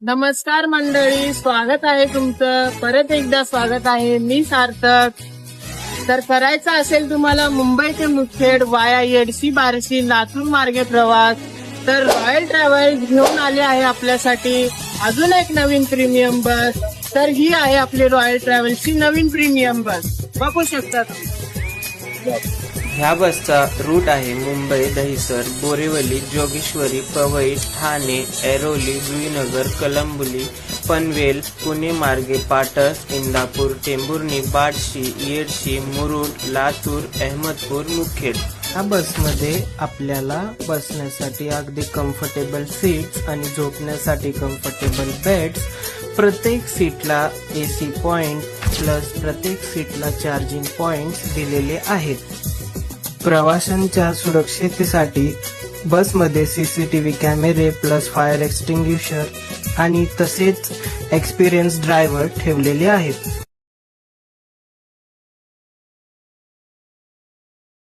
नमस्कार मंडळी, स्वागत आहे तुमचं. परत एकदा स्वागत आहे. मी सार्थक. तर करायचं असेल तुम्हाला मुंबई ते मुखेड वाया येडशी बार्शी लातूर मार्गे प्रवास, तर रॉयल ट्रॅव्हल्स घेऊन आले आहे आपल्यासाठी अजून एक नवीन प्रीमियम बस. तर ही आहे आपली रॉयल ट्रॅव्हल्सची नवीन प्रीमियम बस. बघू शकता ह्या बसचा रूट आहे मुंबई, दहिसर, बोरिवली, जोगेश्वरी, पवई, ठाणे, ऐरोली, जुईनगर, कलंबोली, पनवेल, पुणे मार्गे पाटस, इंदापूर, टेंभुर्णी, बार्शी, येडशी, मुरुड, लातूर, अहमदपूर, मुखेड. ह्या बसमध्ये आपल्याला बसण्यासाठी अगदी कम्फर्टेबल सीट्स आणि झोपण्यासाठी कम्फर्टेबल बेड्स, प्रत्येक सीटला एसी पॉइंट प्लस प्रत्येक सीटला चार्जिंग पॉइंट्स दिलेले आहेत. प्रवाशांच्या सुरक्षिततेसाठी बसमध्ये सीसीटीव्ही कॅमेरे प्लस फायर एक्सटिंग्विशर आणि तसेच एक्सपिरियन्स ड्रायव्हर ठेवलेले आहेत.